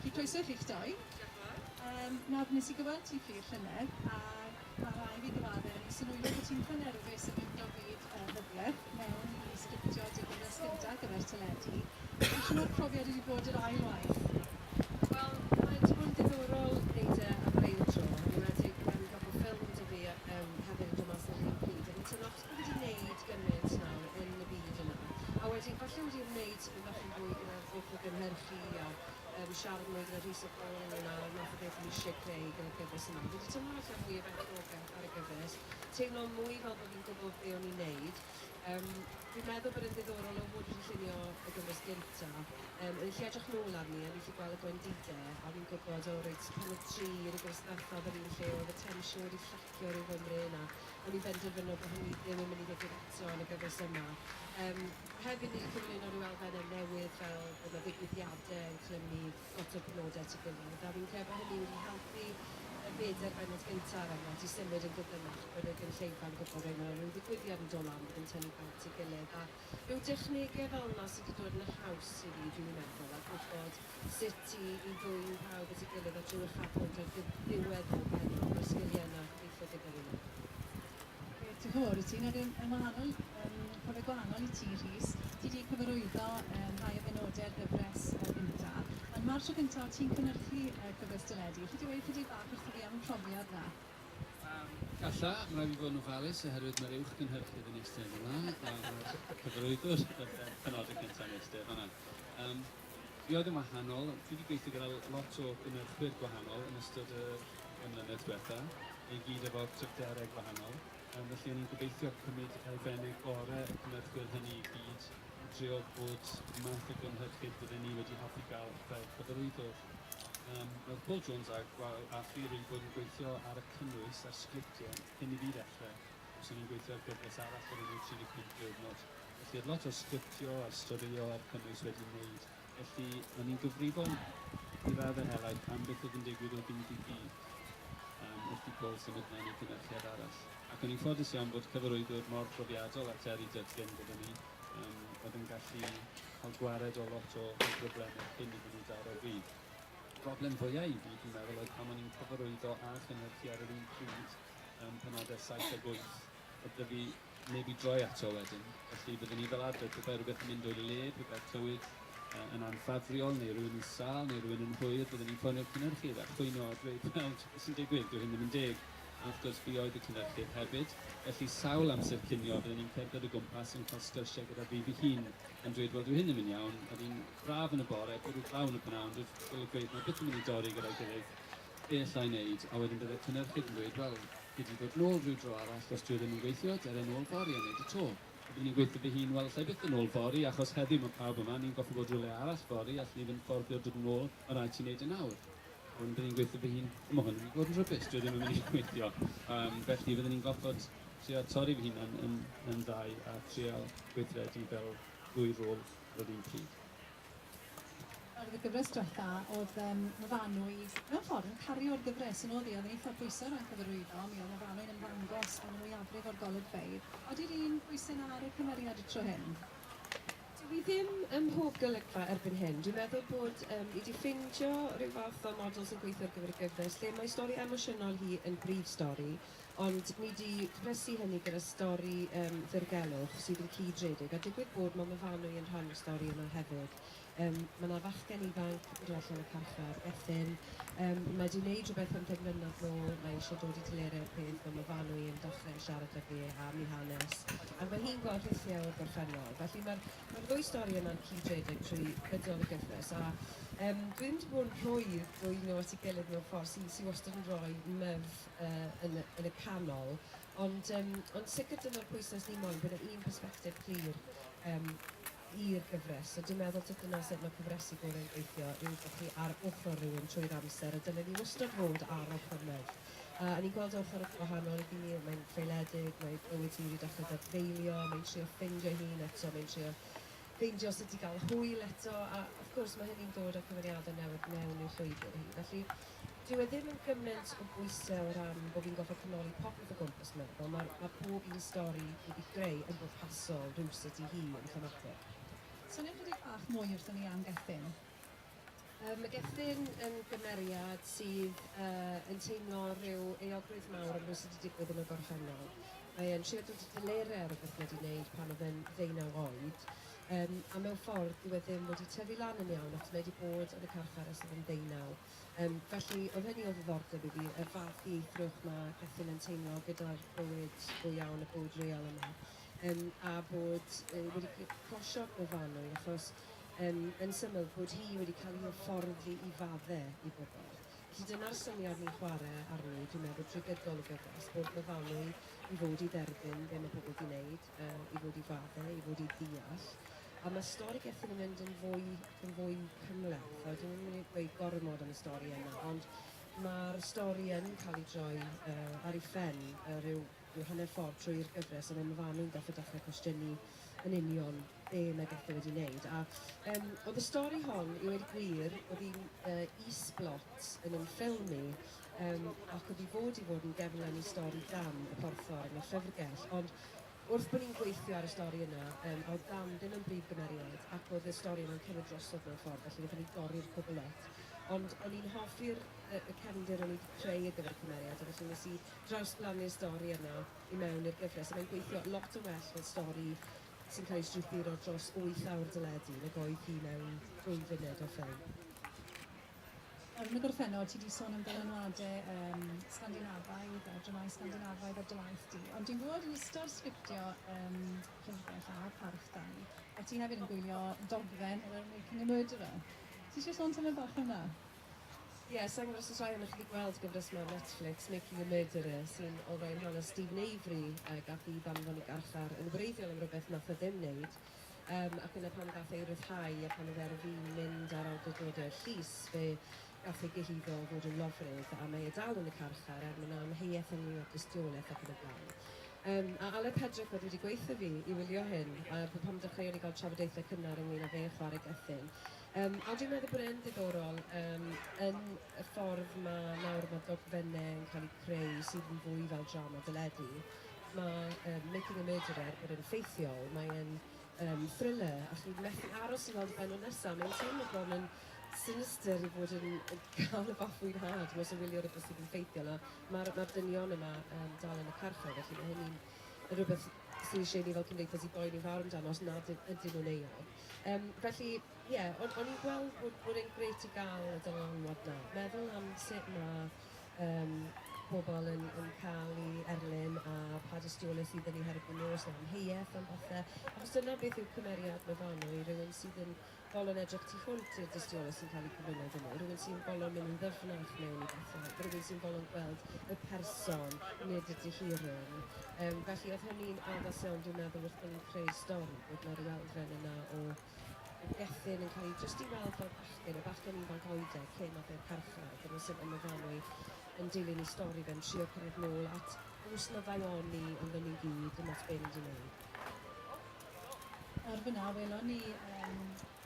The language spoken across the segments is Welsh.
Croeso chi'ch doi. Nawr nes I gweld ti ffyr llynedd, a mae rai fi gyfadde yn synwylio bod ti'n cynerfus yn mynd o fyd ddyddiaeth mewn I sgriptio gyfres gyda gyda'r teledu. Felly mae'r profiad wedi bod yr ail waith. Wel, mae wedi bod yn ddiddorol wneud am yr ail tro. Yn enwedig gofio ffilm dy fi hefyd yn dod mas ar un pryd. Yn teimlo achos bod wedi gwneud gymaint nawr yn y byd yna. A wedyn, falle wedi gwneud bach yn fwy gyda'r bwch o gynhyrchu a siarad mwy gyda Rhys Powys yna, math o beth yn eisiau creu gyda'r gyfres yma. Fi wedi teimlo allan mwy o bethrogaeth ar y gyfres. Teimlo mwy fel bod fi'n gwybod be o'n i'n neud. Fi'n meddwl bod yn ddiddorol o fod wedi llunio y gyfres gynta. Yn lle edrych nôl arni, yn lle gweld y gwendidau, a fi'n gwybod o reit pan y tri yn y gyfres ddethaf yr un lle oedd y tensiwn wedi llacio rhyw fymryn yna. O'n i'n benderfynu bod hynny ddim yn mynd I ddigwydd eto yn y gyfres yma. Hefyd ni wedi cyflwyno rhyw elfennau newydd fel bod yna ddigwyddiadau yn clymu lot o penodau at y gilydd. A fi'n credu bod hynny wedi helpu y bedair bennod gyntaf yma I symud yn gyflymach bod y gynulleidfa'n gwybod rhaid yna rhyw ddigwyddiad yn dod lan bod yn tynnu bant I gilydd. A rhyw dechnegau fel yna sydd wedi dod yn y haws I fi, dwi'n meddwl, a gwybod sut I ddwy'n pawb at y gilydd a drwy uchafbwynt ar ddiwedd o bennod o'r sgiliau yna gweithio gyda fi. Diolch yn fawr I ti. Nawr yn wahanol, profiad gwahanol I ti, Rhys. Ti wedi cyfarwyddo rhai o benodau'r gyfres gyntaf. Ond mae'r tro gyntaf ti'n cynhyrchu gyfres teledu. Chi wedi dweud chydig bach wrth I am y profiad na? Galla, mae rhaid I fod yn ofalus oherwydd mae'r uwch Cynhyrchydd yn eistedd yma, a mae'r cyfarwyddwr y penodau cyntaf yn eistedd fan'na. Fi oedd yn wahanol, dwi wedi gweithio gyda lot o gynhyrchwyr gwahanol yn ystod y mlynedd diwetha, I gyd efo tryfderau gwahanol. Felly o'n i'n gobeithio cymryd elfennau gorau y cynhyrchwyr hynny I gyd, trio bod math o gynhyrchydd byddwn ni wedi hoffi gael fel cyfarwyddwr. Oedd Paul Jones a Fflur wedi bod yn gweithio ar y cynnwys a'r sgriptiau cyn I fi ddechrau. Os o'n i'n gweithio ar gyfres arall ar un 35 diwrnod. Felly oedd lot o sgriptio a storio a'r cynnwys wedi wneud. Felly o'n i'n gyfrifol I raddau helaeth am beth oedd yn digwydd o byd I byd. Wrth I Paul symud mewn I gynhyrchiad arall. Ac o'n i'n ffodus iawn bod cyfarwyddwr mor profiadol a Terry Dydgen gyda ni. Oedd yn gallu cael gwared o lot o broblemau cyn I fynd ar o fi. Problem fwyaf I fi, dwi'n meddwl, oedd pan o'n i'n cyfarwyddo a chynhyrchu ar yr un pryd penodau 7 a 8. Oedd fi neb I droi ato wedyn. Felly byddwn ni fel arfer, byddai rhywbeth yn mynd o'i le, byddai clywed yn anffafriol, neu rhywun yn sal, neu rhywun yn hwyr, byddwn ni'n ffonio'r cynhyrchydd a chwyno a dweud, wel, beth sy'n digwydd, dyw hyn ddim yn deg. A wrth gwrs fi oedd y cynhyrchydd hefyd. Felly sawl amser cinio byddwn ni'n cerdded o gwmpas yn cael sgyrsiau gyda fi hun yn dweud, wel, dyw hyn ddim yn iawn, a fi'n braf yn y bore, bwrw glaw yn y pnawn, dwi'n gweud, mae beth yn mynd I dorri gyda'i gilydd, be allai wneud, a wedyn byddai'r cynhyrchydd yn dweud, wel, gyd I ddod nôl rhyw dro arall, os dwi ddim yn gweithio, dere nôl fori a wneud y to. Byddwn ni'n gweithio fy hun, wel, lle beth yn ôl fori, achos heddiw mae pawb yma, ni'n goffi bod rhywle arall fori, all ni ddim fforddio dod yn ôl, o rai ti'n neud y nawr. Ond byddwn ni'n gweithio fy hun, mae hwn yn mynd I fod yn rhywbeth, dwi ddim yn mynd I gweithio. Felly byddwn ni'n goffod trio torri fy hun yn ddau a trio gweithredu fel ddwy rôl roedd un pryd. Ar y gyfres diwetha, oedd myfanwy, mewn ffordd yn cario'r gyfres yn oedd I, oedd yn eitha bwysau rhan cyfarwyddo, mi oedd myfanwy'n ymddangos yn mwyafrif o'r golygfeydd. Oeddi di'n bwysau na ar y cymeriad y tro hyn? Dwi ddim ym mhob golygfa erbyn hyn. Dwi'n meddwl bod I wedi ffindio rhyw fath o model sy'n gweithio ar gyfer y gyfres, lle mae stori emosiynol hi yn brif stori, ond ni wedi cyfresu hynny gyda stori ddirgelwch sydd yn cyd-redig, a digwydd bod mae myfanwy yn rhan y stori yma hefyd. Mae yna fachgen ifanc yn dod allan y carchar, Ethyn. Mae wedi gwneud rhywbeth am 5 mlynedd nôl, mae eisiau dod I delu'r peth, mae myfanwy yn dechrau siarad â fi am ei hanes. A mae hi'n gweld rhithiau o'r gorffennol. Felly mae'r ddwy stori yna'n cyd-redig trwy gydol y gyfres. A dwi ddim wedi bod yn rhoi ddwy nhw at ei gilydd mewn ffordd sy'n wastad yn rhoi myf yn y canol. Ond sicr dyna'r pwysles ni moyn, bod yna un persbectif clir i'r gyfres. So dwi'n meddwl dyna sut mae cyfresu gorau'n gweithio yw bod chi ar ochr rhywun trwy'r amser, a dyna ni wastad fod ar ochr myf. A ni'n gweld ochr gwahanol I fi, mae'n ffeiledig, mae bywyd hi wedi dechrau dadfeilio, mae'n trio ffeindio hun eto, mae'n trio ffeindio sut I gael hwyl eto, a wrth gwrs mae hynny'n dod â cyfeiriadau newydd mewn i'w llwybr hi. Felly, dyw e ddim yn gymaint o bwysau o ran bod fi'n goffa cynori popeth o gwmpas meddwl. Mae pob un stori wedi greu yn bwrpasol rhywsut I hi yn thematig. So ni'n chydig bach mwy wrthyn ni am Gethin. Mae Gethin yn gymeriad sydd yn teimlo rhyw eogrwydd mawr am rhywbeth sydd wedi digwydd yn y gorffennol. Mae e'n trio dod i deleri ar rhywbeth wedi wneud pan oedd e'n 19 oed. A mewn ffordd, dyw e ddim wedi tyfu lan yn iawn, ac wedi bod yn y carchar ers oedd yn 19. Felly, oedd hynny o ddiddordeb i fi, y fath ieithrwch mae Gethin yn teimlo gyda'r bywyd go iawn, y bywyd real yma. A bod wedi closio'r gofannwy, achos yn syml bod hi wedi cael ei hyfforddi i faddau i bobl. Felly dyna'r syniad ni'n chwarae arni, dwi'n meddwl drwy gydol y gyfres, bod myfanwy i fod i dderbyn be mae pobl wedi wneud, i fod i faddau, i fod i ddeall. A mae stori Gethin yn mynd yn fwy cymleth, a dwi'n mynd i gweud gormod am y stori yna, ond mae'r stori yn cael ei droi ar ei phen rhyw hanner ffordd trwy'r gyfres, a mae myfanwy'n dechrau cwestiynu yn union be mae Gethin wedi wneud. A oedd y stori hon, i wedi gwir, oedd hi'n is-blot yn ffilmi, ac oedd hi fod yn gefnlen i stori Dan y Porthor yn y llyfrgell, ond wrth bod ni'n gweithio ar y stori yna, oedd Dan ddim yn brif gymeriad, ac oedd y stori yna'n cymryd drosodd mewn ffordd, felly wnaethon ni dorri'r cwblet. Ond o'n i'n hoffi'r cefndir o'n i wedi creu y gyfer cymeriad, a felly nes i drawsblannu'r stori yna i mewn i'r gyfres, a mae'n gweithio lot o well fel stori sy'n cael ei strwythuro dros 8 awr dyledu, nag oedd hi mewn 2 funud o ffilm. Yn y gorffennol, ti wedi sôn am dylanwadau Sgandinafaidd, a dramau Sgandinafaidd a dywaith di. Ond dwi'n gwybod yn ystod sgriptio llyfrgell a Parch Dan, a ti hefyd yn gwylio dogfen o'r Making a Murderer. Ti eisiau sôn tymed bach am na? Ie, sa'n gwybod os rhai o'ch chi wedi gweld gyfres mewn Netflix, Making a Murderer, sy'n o rhaid hanes Stephen Avery gath i ddanfon i garchar yn wreiddiol am rhywbeth nath o ddim wneud. Ac yna pan gath ei ryddhau a pan oedd ar fi'n mynd ar awdurdodau'r llys, fe gath ei gyhuddo fod yn lofrydd, a mae e dal yn y carchar er mwyn amheuaeth yn o dystiolaeth ac yn y blaen. A Ale Pedrick oedd wedi gweithio fi i wylio hyn, a pan dechreuon ni gael trafodaethau cynnar ynglyn â fe chwarae Gethin. A dwi'n meddwl bod e'n ddiddorol yn y ffordd nawr mae dogfennau yn cael eu creu sydd yn fwy fel drama dyledu. Mae Making a Murderer bod yn ffeithiol, mae'n thriller, a chi'n methu aros i weld benod nesaf. Mae'n teimlo bron yn sinister i fod yn cael y fath fwynhad os yn wylio rhywbeth sydd yn ffeithiol. Mae'r dynion yma dal yn y carchar, felly mae hynny'n rhywbeth sy'n eisiau ni fel cymdeithas i boen i fawr amdano os nad ydyn nhw'n euog. Felly, ie, o'n i'n gweld bod e'n greit i gael y dylanwad na. Meddwl am sut mae pobl yn cael ei erlyn a pa dystiolaeth sydd yn ei herbyn nos na amheuaeth am bethau. Achos dyna beth yw cymeriad myfanwy, rhywun sydd yn bolon edrych tu hwnt i'r dystiolaeth sy'n cael ei cyflwyno iddyn nhw. Rhywun sy'n bolon mynd yn ddyfnach mewn i bethau. Rhywun sy'n bolon gweld y person, nid y dihirwn. Felly oedd hynny'n addas iawn, dwi'n meddwl, wrth bod ni'n creu stori, bod yna ryw elfen yna o Gethin yn cael ei jyst i weld fel bachgen, y bachgen ifanc oedeg, cyn oedd e'r carchar, dyna sut yn myfanwy yn dilyn i stori fe'n trio cyrraedd nôl at wrs na ddaioni yn ddyn ni'n gyd yn at be ni'n wneud. Ar fyna, welon ni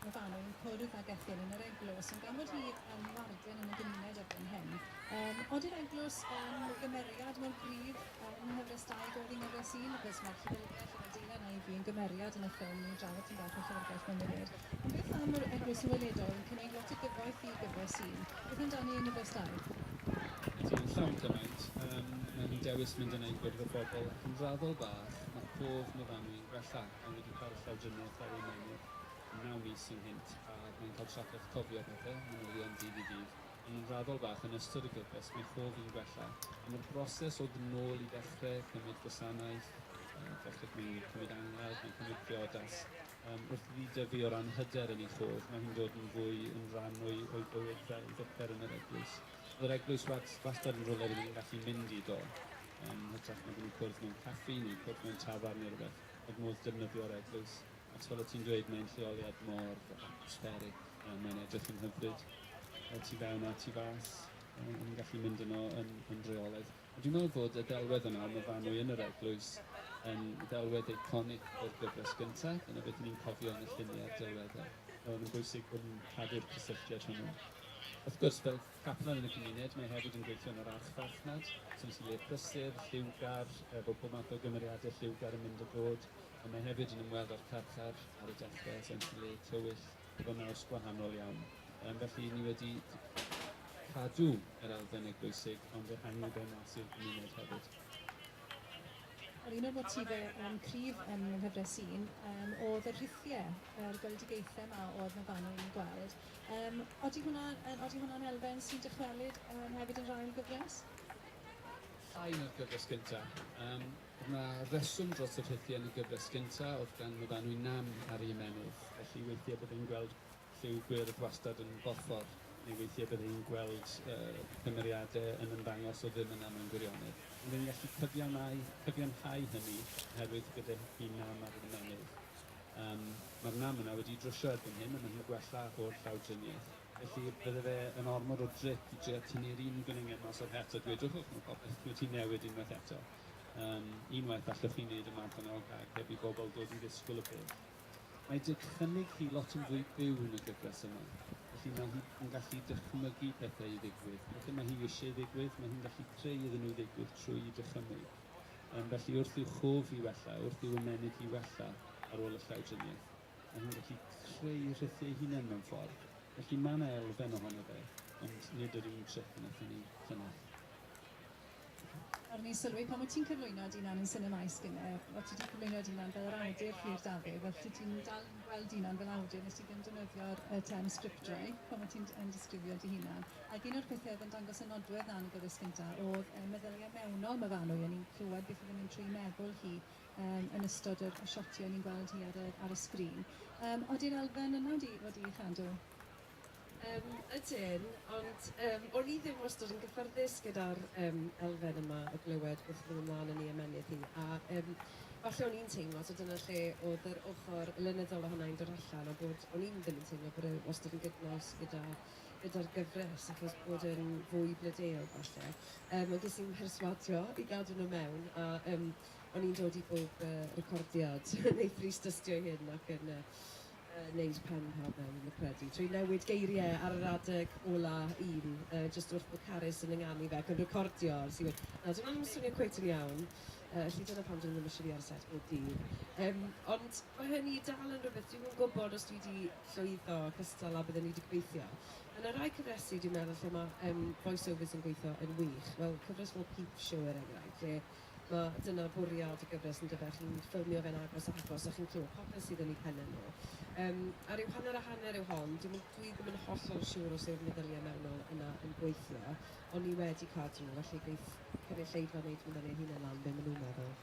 myfanwy'n cwrdd ag Gethin yn yr eglwys, yn gan bod hi yn warden yn y gymuned erbyn hyn. Oeddi'r eglwys yn gymeriad mor gryf yn Nghyfres 2 oedd i Nghyfres 1, achos mae'r llyfrgell yn Dylan a i fi yn gymeriad yn y ffilm ni'n drafod yn bach o llyfrgell mewn munud. Ond beth am yr eglwys yn weledol yn cynnig lot o gyfoeth i Gyfres 1? Beth amdani yn Nghyfres 2? Ti'n llawn cymaint, mae'n dewis mynd yn gwrdd o bobl ac yn raddol bach, mae cof myfanwy'n gwella a wedi cael llawdriniaeth ar ei menydd 9 mis yn hynt, a mae'n cael trafferth cofio pethau, manylion dydd i ddydd. Yn raddol bach yn ystod y gyfres, mae chof i'n gwella. A mae'r broses o ddynol i ddechrau cymryd gwasanaeth, dechrau cymryd angladd, mae'n cymryd priodas. Wrth i dyfu o ran hyder yn ei chof, mae hi'n dod yn fwy yn rhan o'i bywyd fel ddechrau yn yr eglwys. Oedd yr eglwys wastad yn rhywle rydyn ni'n gallu mynd i do. Hytrach na bod ni'n cwrdd mewn caffi neu cwrdd mewn tafarn neu rhywbeth. Oedd modd defnyddio'r eglwys. Ac fel o ti'n dweud, mae'n lleoliad mor atmospheric, mae'n edrych yn hyfryd. Tu fewn a tu fas, yn gallu mynd yno yn reolaidd. Dwi'n meddwl bod y delwedd yna, myfanwy yn yr eglwys, yn delwedd eiconic o'r gyfres gyntaf, dyna beth ni'n cofio yn y lluniau'r delweddau. Mae'n bwysig bod ni'n cadw'r cysylltiad hwnnw. Wrth gwrs, fel caplan yn y gymuned, mae hefyd yn gweithio yn yr archfarchnad, sy'n sy'n le prysur, lliwgar, bod pob math o gymeriadau lliwgar yn mynd o bod, a mae hefyd yn ymweld â'r carchar ar y dechrau, sy'n sy'n le tywyll, efo naws gwahanol iawn. Felly ni wedi cadw yr elfen eglwysig, ond ehangu fe mas i'r gymuned hefyd. Yr un o'r motifau cryf yn gyfres un oedd y rhithiau, yr gweledigaethau yma oedd na fan o'n i'n gweld. Odi hwnna'n elfen sy'n dychwelyd hefyd yn rhai'r gyfres? Llai na'r gyfres gyntaf. Yna reswm dros y rhithiau yn y gyfres gyntaf oedd gan y fanwy nam ar ei ymenydd. Felly weithiau byddai'n gweld lliw gwyrdd wastad yn bothor, neu weithiau byddai'n gweld cymeriadau yn ymddangos o ddim yn am yn gwirionedd. Byddai'n gallu cyfiawnhau hynny oherwydd gyda hi nam ar ei ymenydd. Mae'r nam yna wedi drwsio erbyn hyn, a mae'n gwella o'r llawdriniaeth. Felly bydde fe yn ormod o dric i drio tynnu'r un gwningen mas o'r het a dweud, mae popeth wedi newid unwaith eto. Unwaith allwch chi wneud y math yna o gag heb i bobl dod i ddisgwyl y peth. Mae cynnig hi lot yn fwy byw yn y gyfres yma. Felly mae hi'n gallu dychmygu pethau i ddigwydd. Felly mae hi eisiau ddigwydd, mae hi'n gallu creu iddyn nhw ddigwydd trwy dychymyg. Felly wrth i'w chof i wella, wrth i'w ymenydd i wella ar ôl y llawdriniaeth, mae hi'n gallu creu rhithiau hunain mewn ffordd. Felly mae yna elfen ohono fe, ond nid yr un tric yn eithaf ni llynedd. Ar ni'n sylwi, pan wyt ti'n cyflwyno Dinan yn Cinemais gyda, wyt ti wedi cyflwyno Dinan fel yr awdur Fflur Dafydd, felly ti'n dal yn gweld Dinan fel awdur, nes ti ddim defnyddio'r term scriptwriting, pan wyt ti'n disgrifio dy hunan. Ac un o'r pethau oedd yn dangos y nodwedd na yn y gyfres gyntaf oedd meddyliau mewnol Myfanwy, a ni'n clywed beth oedden ni'n trwy meddwl hi yn ystod y siotio ni'n gweld hi ar y sgrin. Odi'r elfen yna wedi chadw? Ydyn, ond o'n i ddim wastad yn gyfforddus gyda'r elfen yma o glywed beth oedd ymlaen yn ei ymenydd hi. A falle o'n i'n teimlo, so dyna lle oedd yr ochr lenyddol o hwnna'n dod allan, a bod o'n i'n ddim yn teimlo bod e wastad yn gydnaws gyda'r gyfres, achos bod yn fwy blodeuol falle. Ond ges i'n perswadio i gadw nhw mewn, a o'n i'n dod i bob recordiad neu Rhys dystio hyn ac yn wneud pen pawb mewn yn y credu. Trwy newid geiriau ar yr adeg ola un, jyst wrth bod Carys yn ynganu fe, ac yn recordio, sy'n wedi, na, dyna'n swnio cweit yn iawn, felly dyna pam dyn nhw'n eisiau fi ar set bob dydd. Ond mae hynny dal yn rhywbeth, dwi'n gwybod os dwi wedi llwyddo cystal a byddwn ni wedi gobeithio. Yn y rai cyfresu, dwi'n meddwl, lle mae voice-overs yn gweithio yn wych, fel cyfres fel Peep Show er enghraifft, lle mae dyna bwriad y gyfres yn dyfa, chi'n ffilmio fe'n agos a chi'n clywed popeth sydd yn ei pennau nhw. A ryw hanner yw hon, dwi ddim yn hollol siŵr os yw'r meddyliau mewnol yna yn gweithio, ond ni wedi cadw nhw, felly gweith cynulleidfa wneud mynd â'r hunain lan be maen nhw'n meddwl.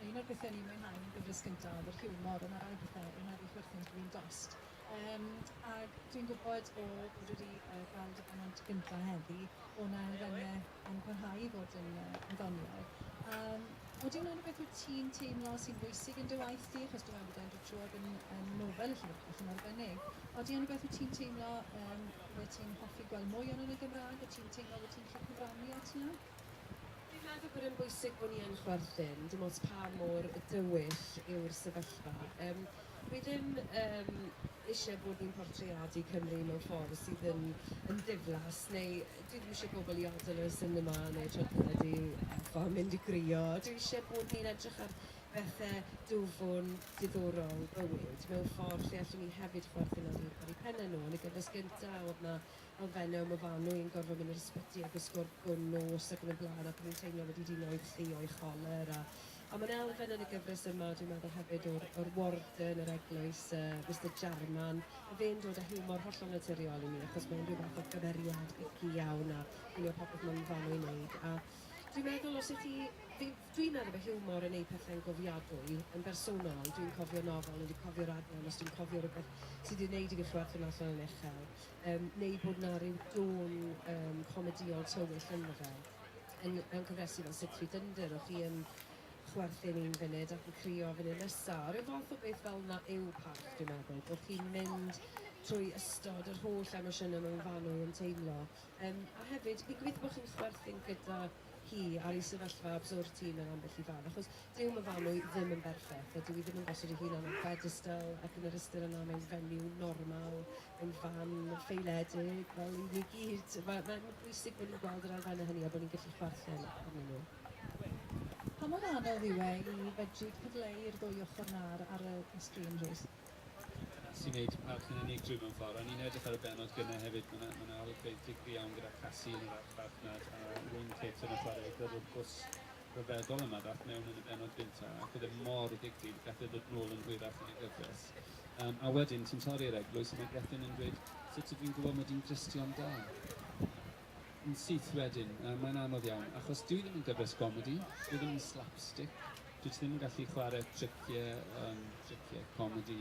Un o'r bethau ni'n mwynhau yn gyfres gyntaf oedd yr hiwmor yn rai bethau yn heddiw chwerthin dwi'n dost. Ac dwi'n gwybod o bod wedi gweld y benod gyntaf heddi, o'na elfennau yn parhau i fod yn ddoniol. Oeddi hwnna'n rhywbeth wyt ti'n teimlo sy'n bwysig yn dy waith di, achos dwi'n meddwl bod e'n drwg yn nofel yn arbennig. Oeddi hwnna'n rhywbeth wyt ti'n teimlo wyt ti'n hoffi gweld mwy o'n yn y Gymraeg, wyt ti'n teimlo wyt ti'n gallu cyfrannu at yna? Dwi'n meddwl bod yn bwysig bod ni yn chwerthin, dim ond pa mor dywyll yw'r sefyllfa. Dwi ddim eisiau bod ni'n portreadu Cymru mewn ffordd sydd yn ddiflas, neu dwi ddim eisiau bobl i adael y cinema neu trodfod i mynd i grio. Dwi eisiau bod ni'n edrych ar bethau dwfwn diddorol bywyd mewn ffordd lle allwn ni hefyd chwerthin ar eu pennau nhw. Yn y gyfres gyntaf oedd yna elfennau o Myfanwy yn gorfod mynd i'r ysbyty ac ysgwr gwn nos ac yn y blaen, ac o'n i'n teimlo wedi dinoedd thi o'i choler. A mae'n elfen yn y gyfres yma, dwi'n meddwl hefyd o'r warden, yr eglwys, Mr Jarman. Fe'n dod â hiwmor hollol naturiol i mi, achos mae'n rhywbeth o gymeriad ici iawn a un o'r popeth mae'n fanw i wneud. A dwi'n meddwl os dwi'n meddwl bod hiwmor yn neud pethau'n gofiadwy, yn bersonol, dwi'n cofio nofel, neu dwi'n cofio'r adran, os dwi'n cofio rhywbeth sydd wedi wneud i fi chwerthin allan yn uchel. Neu bod na ryw dôn comediol tywyll ynddo fe. Yn cyfresu fel Sut Fflur Dafydd, o'ch chi yn chwerthin un funud ac yn crio funud nesaf. Ryw fath o beth fel yna yw Parch, dwi'n meddwl, bod chi'n mynd trwy ystod yr holl emosiynau mewn fanw yn teimlo. A hefyd, fi'n gobeithio bod chi'n chwerthin gyda hi ar ei sefyllfa absurd hi mewn ambell i fan, achos dyw Myfanwy ddim yn berffaith, a dyw hi ddim yn gosod ei hunan yn pedestal ac yn yr ystyr yna mewn fenyw normal, mewn fan ffeiledig, fel i ni gyd. Mae'n bwysig bod ni'n gweld yr elfennau hynny a bod ni'n gallu chwerthin arnyn nhw. Pa mor anodd yw e i fedru cyfleu'r ddwy ochr 'na ar y sgrin, Rhys? sy'n gwneud parch yn unigryw mewn ffordd. A ni'n edrych ar y benod gyda hefyd. Mae yna olygfeydd digri iawn gyda Cassie yn yr farchnad a Wayne Tate yn y chwarae gyda'r bws rhyfeddol yma dath mewn yn y benod gynta. Ac oedd e mor digri, gath e dod nôl yn hwyrach yn y gyfres. A wedyn, ti'n torri'r eglwys, mae Gethin yn dweud, sut ydw i'n gwybod mod i'n Gristion da? Yn syth wedyn, mae'n anodd iawn, achos dwi ddim yn gyfres comedi, dwi ddim yn slapstick, dwi ddim yn gallu chwarae triciau comedi,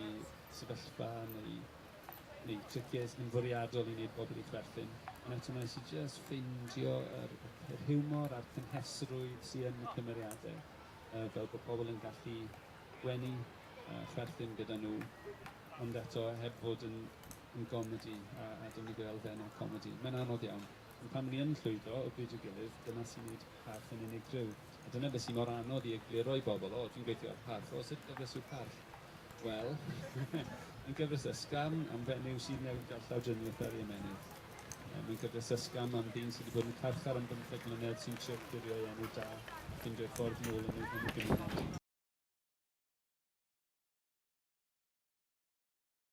sefyllfa neu triciau yn fwriadol i wneud bobl i chwerthin. Ond eto nes i jyst ffeindio yr hiwmor a'r cynhesrwydd sy'n yn y cymeriadau, fel bod pobl yn gallu gwenu chwerthin gyda nhw, ond eto heb fod yn gomedi a dim i gael elfennau comedi. Mae'n anodd iawn. Ond pan ni yn llwyddo o bryd i'w gilydd, dyna sy'n gwneud parch yn unigryw. A dyna beth sy'n mor anodd i egluro i bobl, dwi'n gweithio ar parch, sut gyfres yw parch? Wel, yn gyfres ysgam am fenyw sydd newydd gael llawdriniaeth ar ei ymenydd. Mae'n gyfres ysgam am ddyn sydd wedi bod yn carchar am 15 mlynedd sy'n trio clirio ei enw da, ffeindio ffordd nôl yn y gymuned.